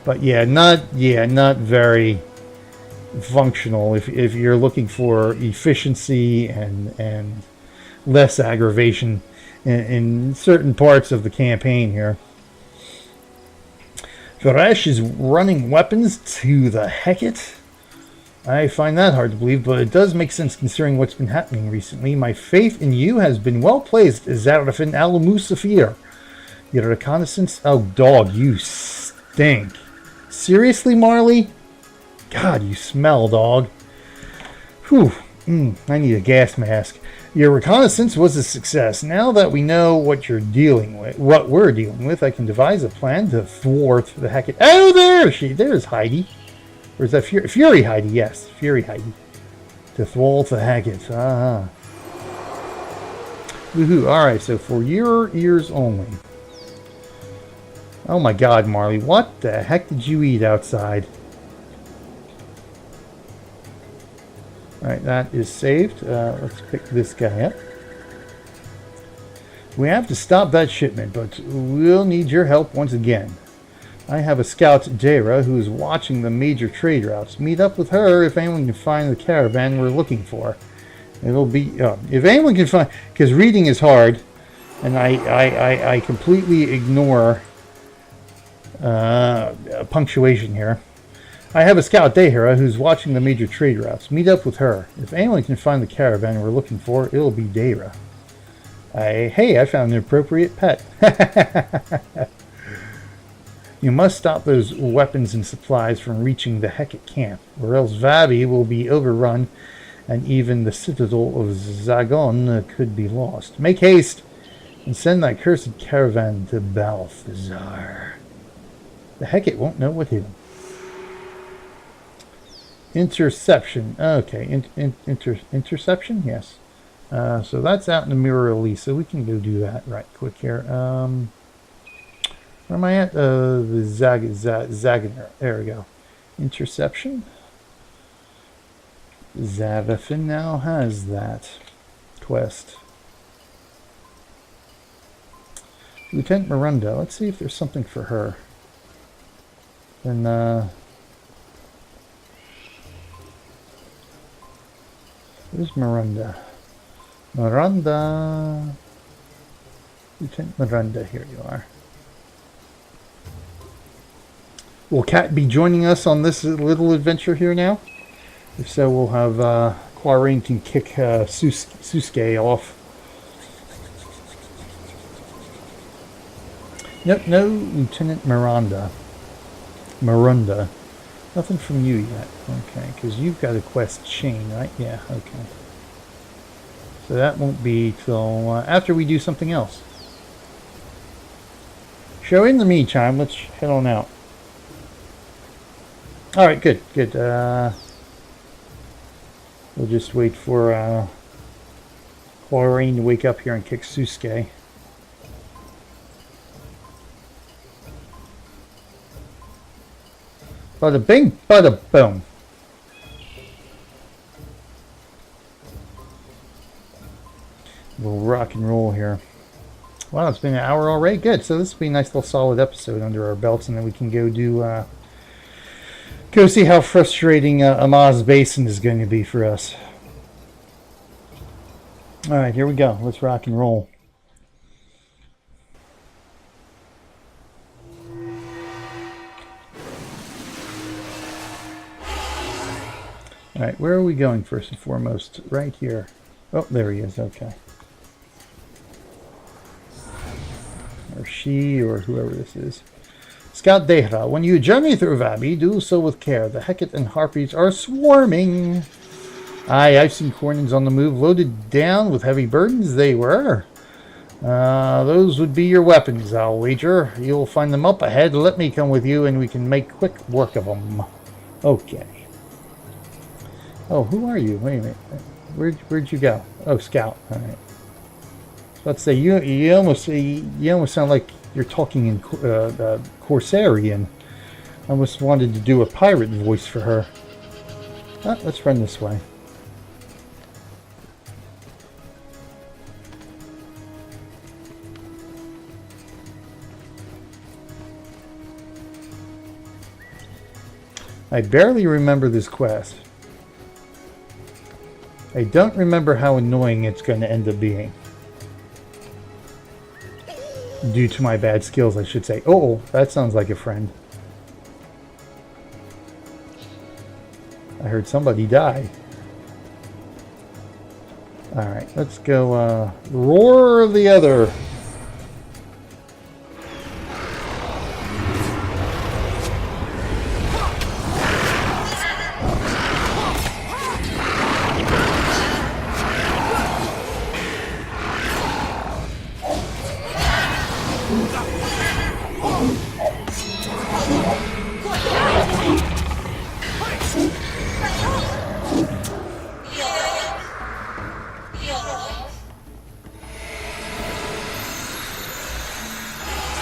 but yeah, not very functional if you're looking for efficiency and less aggravation in certain parts of the campaign here. Varesh is running weapons to the Heket. I find that hard to believe, but it does make sense considering what's been happening recently. My faith in you has been well placed, Zarafen and Your reconnaissance... Oh, dog, you stink. Seriously, Marley? God, you smell, dog. Whew. I need a gas mask. Your reconnaissance was a success. Now that we know what we're dealing with, I can devise a plan to thwart the Heket. Oh, there's Heidi. Or is that Fury Heidi? Yes, Fury Heidi. To thwart the Heket. Woohoo. Alright, so for your ears only. Oh my god, Marley. What the heck did you eat outside? Alright, that is saved. Let's pick this guy up. We have to stop that shipment, but we'll need your help once again. I have a scout, Dara, who is watching the major trade routes. Meet up with her if anyone can find the caravan we're looking for. It'll be... if anyone can find... Because reading is hard, and I completely ignore punctuation here. I have a scout, Dahira, who's watching the major trade routes. Meet up with her. If anyone can find the caravan we're looking for, it'll be Dahira. Hey, I found an appropriate pet. You must stop those weapons and supplies from reaching the Heket camp, or else Vabi will be overrun, and even the citadel of Zagon could be lost. Make haste, and send that cursed caravan to Balthazar. The Heket won't know what hit him. Interception. Okay, interception? Yes. So that's out in the Mirror of Lyss, so we can go do that right quick here. Where am I at? The Zaganer. There we go. Interception. Zarafen now has that quest. Lieutenant Miranda. Let's see if there's something for her. Then, where's Miranda? Miranda. Lieutenant Miranda, here you are. Will Kat be joining us on this little adventure here now? If so, we'll have Quarain can kick Susuke off. Nope, no Lieutenant Miranda. Nothing from you yet. Okay, because you've got a quest chain, right? Yeah, okay. So that won't be till after we do something else. So in the meantime, let's head on out. Alright, good. We'll just wait for Quarain to wake up here and kick Susuke. Bada bing, bada boom. We'll rock and roll here. Wow, it's been an hour already. Good. So this will be a nice little solid episode under our belts, and then we can go do go see how frustrating Amaz Basin is going to be for us. All right, here we go. Let's rock and roll. All right, where are we going first and foremost? Right here. Oh, there he is. Okay. Or she, or whoever this is. Scout Dehra, when you journey through Vabi, do so with care. The Heket and Harpies are swarming. Aye, I've seen Kournans on the move, loaded down with heavy burdens. They were. Those would be your weapons, I'll wager. You'll find them up ahead. Let me come with you, and we can make quick work of them. Okay. Oh, who are you? Wait a minute. Where'd you go? Oh, Scout. All right. Let's say you almost sound like you're talking in Corsarian. I almost wanted to do a pirate voice for her. Let's run this way. I barely remember this quest. I don't remember how annoying it's going to end up being. Due to my bad skills, I should say. Oh, that sounds like a friend. I heard somebody die. Alright, let's go, Roar of the Other.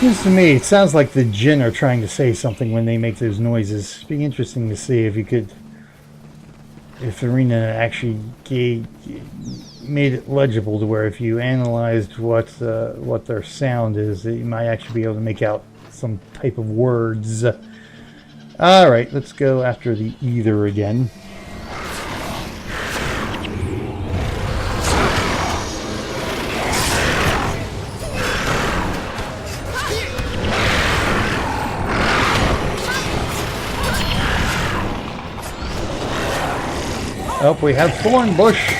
Seems to me, it sounds like the Jinn are trying to say something when they make those noises. It'd be interesting to see if you could, if Arena actually made it legible to where if you analyzed what their sound is, that you might actually be able to make out some type of words. All right, let's go after the Ether again. Oh, we have Thorn Bush.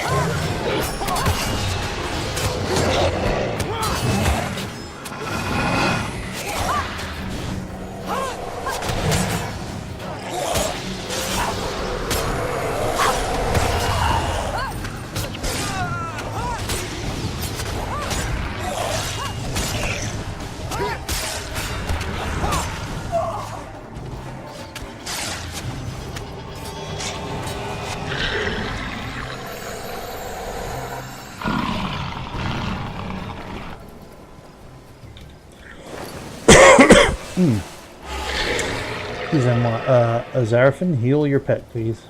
Please, Zarafen, heal your pet, please.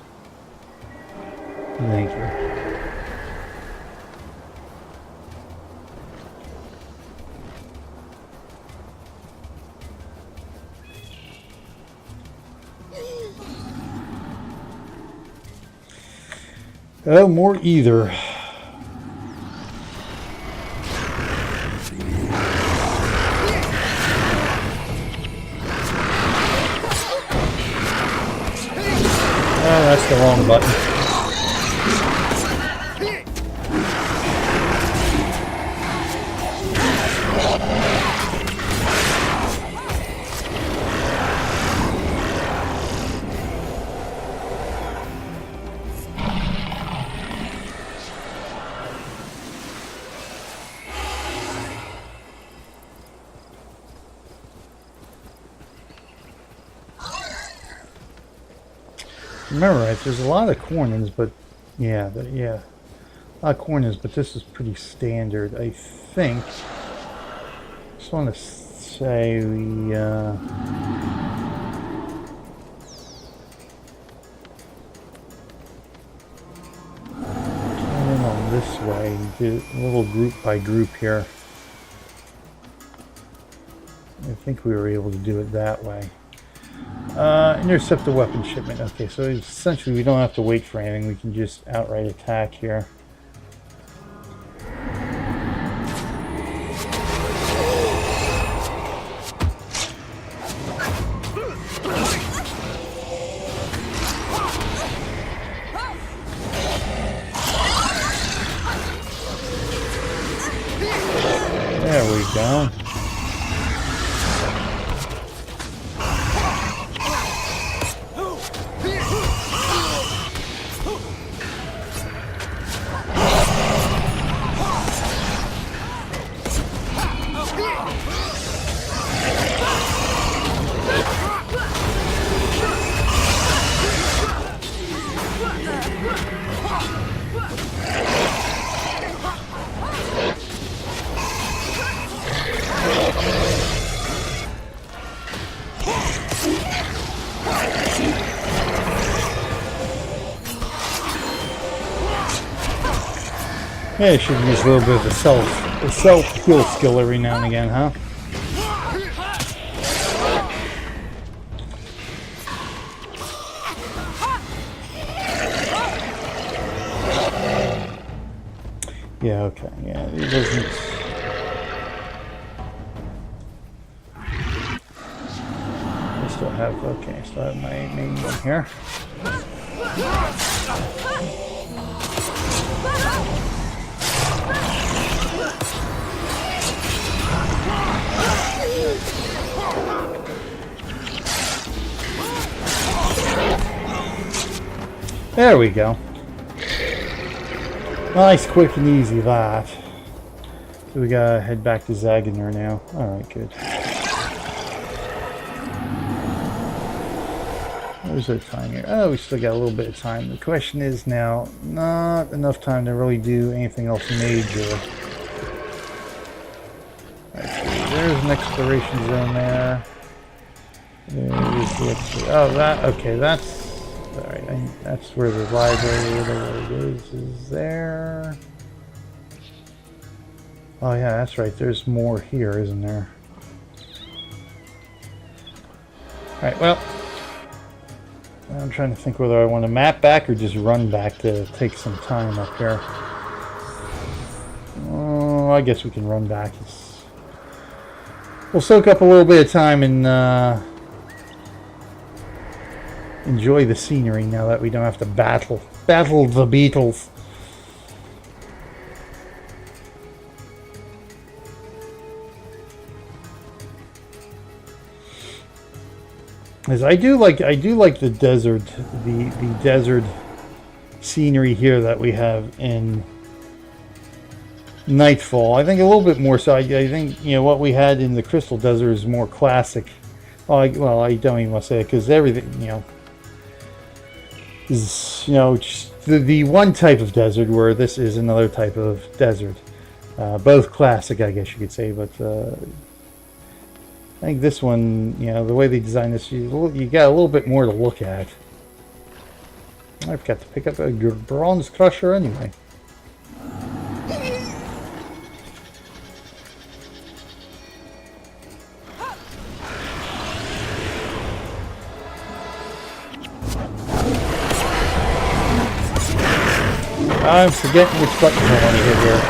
Thank you. Oh, more Ether. That's the wrong button. Remember, right, there's a lot of Kournans, but yeah, a lot of Kournans, but this is pretty standard, I think. Just want to say we turn in on this way, do a little group by group here. I think we were able to do it that way. Intercept the weapon shipment. Okay, so essentially we don't have to wait for anything. We can just outright attack here. There we go. Yeah, you should use a little bit of a self-heal skill every now and again, huh? Yeah, okay, yeah, it doesn't... I still have, okay, still have my main one here. There we go. Nice, quick and easy, that. So we gotta head back to Zaganer now. Alright, good. Where's our time here? Oh, we still got a little bit of time. The question is now, not enough time to really do anything else major. Right, there's an exploration zone there. There's the oh, that, okay, that's... Alright, that's where the library, whatever it is there. Oh yeah, that's right, there's more here, isn't there? Alright, well, I'm trying to think whether I want to map back or just run back to take some time up here. Oh, I guess we can run back. We'll soak up a little bit of time and enjoy the scenery now that we don't have to battle the beetles. As I do like the desert, the desert scenery here that we have in Nightfall. I think a little bit more so. I think, you know, what we had in the Crystal Desert is more classic. Well, I don't even want to say it because everything, you know, is, you know, just the one type of desert, where this is another type of desert. Both classic, I guess you could say, but I think this one, you know, the way they designed this, you got a little bit more to look at. I've got to pick up a bronze crusher anyway. I'm forgetting which button I want to hit here.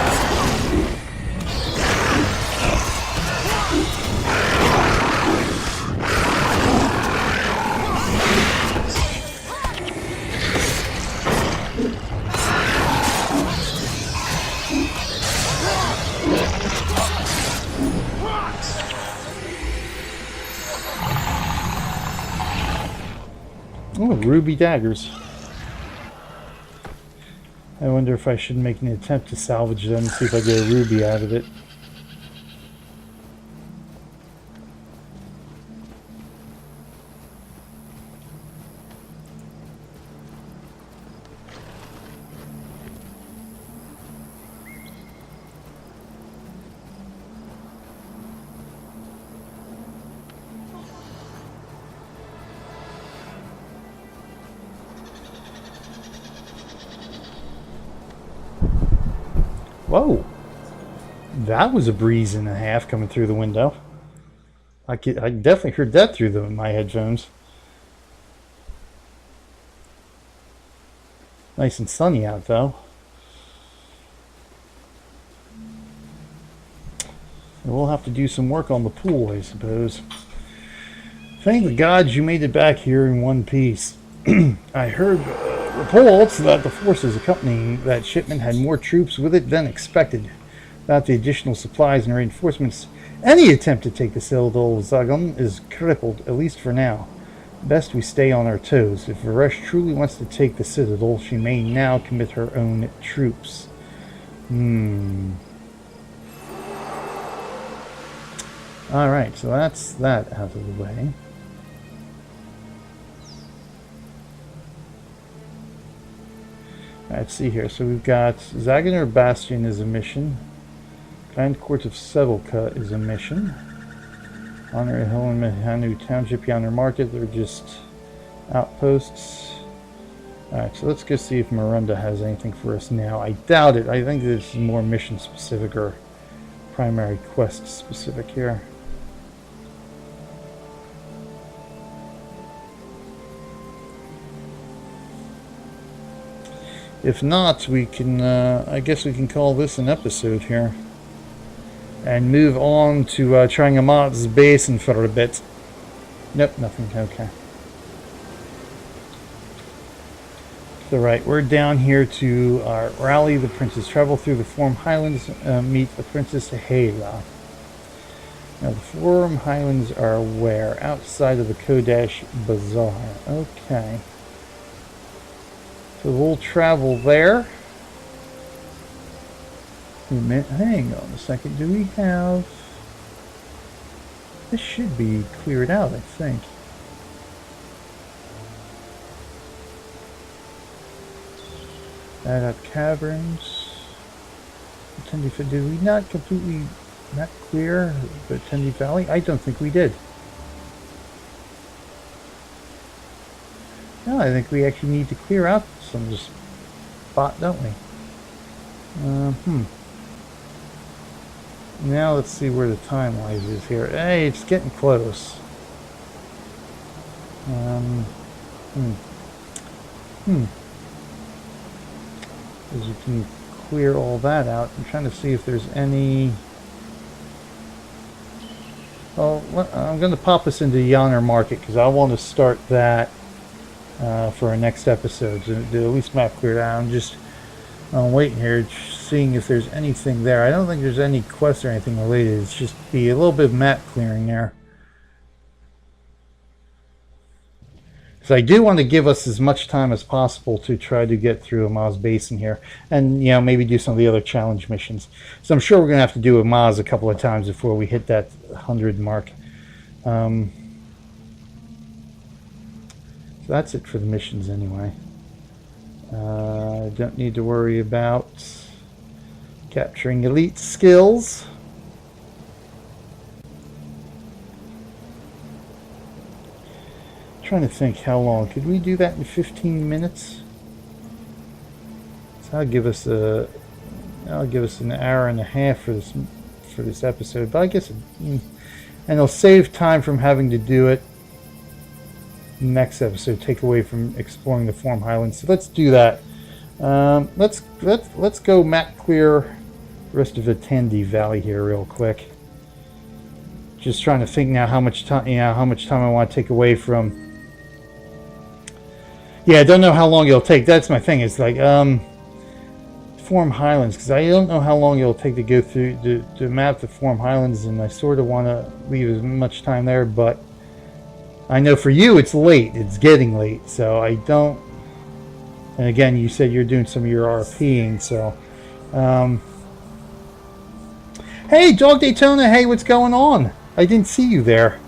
Oh, ruby daggers. I wonder if I should make an attempt to salvage them and see if I get a ruby out of it. Whoa, that was a breeze and a half coming through the window. I definitely heard that through my headphones. Nice and sunny out though. We'll have to do some work on the pool, I suppose. Thank the gods you made it back here in one piece. I heard reports that the forces accompanying that shipment had more troops with it than expected. Without the additional supplies and reinforcements, any attempt to take the Citadel of Zagum is crippled, at least for now. Best we stay on our toes. If Varesh truly wants to take the Citadel, she may now commit her own troops. Alright, so that's that out of the way. Let's see here. So we've got Zaganer Bastion is a mission. Grand Court of Sevelka is a mission. Honor Hill and Mehanu Township, Yonder Market. They're just outposts. Alright, so let's go see if Miranda has anything for us now. I doubt it. I think this is more mission specific or primary quest specific here. If not, we can, I guess we can call this an episode here. And move on to trying Amad's Basin for a bit. Nope, nothing. Okay. So right, we're down here to rally the princess, travel through the Forum Highlands, meet the Princess Hela. Now the Forum Highlands are where? Outside of the Kodash Bazaar. Okay. So we'll travel there. Wait a minute, hang on a second. Do we have... This should be cleared out, I think. Add up caverns. Did we not completely not clear the Tendi Valley? I don't think we did. No, I think we actually need to clear out some of this spot, don't we? Now let's see where the time-wise is here. Hey, it's getting close. Because you can clear all that out. I'm trying to see if there's any... Well, I'm going to pop us into Yonner Market because I want to start that for our next episode. To at least map clear out. I'm just waiting here, seeing if there's anything there. I don't think there's any quests or anything related. It's just be a little bit of map clearing there. So I do want to give us as much time as possible to try to get through Amaz Basin here. And, you know, maybe do some of the other challenge missions. So I'm sure we're going to have to do Amaz a couple of times before we hit that 100 mark. So that's it for the missions anyway. Don't need to worry about capturing elite skills. Trying to think how long. Could we do that in 15 minutes? So that'll give us an hour and a half for this episode. But I guess and it'll save time from having to do it next episode. Take away from exploring the Forum Highlands. So let's do that. Let's go map clear the rest of the Tendi Valley here real quick. Just trying to think now how much time I want to take away from. Yeah, I don't know how long it'll take. That's my thing. It's like Forum Highlands, because I don't know how long it'll take to go through to map the Forum Highlands, and I sort of want to leave as much time there. But I know for you it's late. It's getting late, so I don't. And again, you said you're doing some of your RPing, so. Hey, Dog Daytona. Hey, what's going on? I didn't see you there.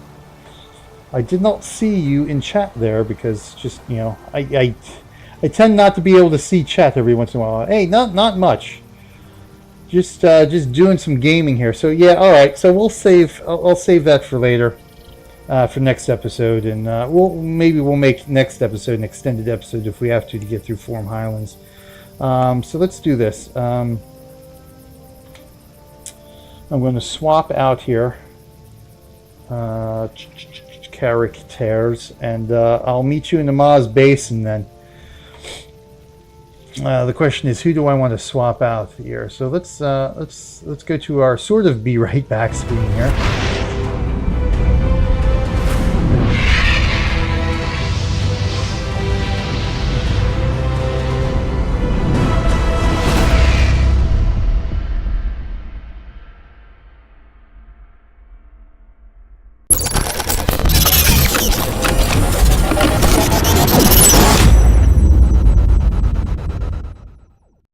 I did not see you in chat there because just, you know, I tend not to be able to see chat every once in a while. Hey, not much. Just doing some gaming here. So yeah, all right. So we'll save. I'll save that for later, for next episode, and we'll make next episode an extended episode if we have to get through Forum Highlands. So let's do this. I'm going to swap out here. Characters, and I'll meet you in the Maz Basin then. The question is, who do I want to swap out here? So let's go to our sort of be right back screen here.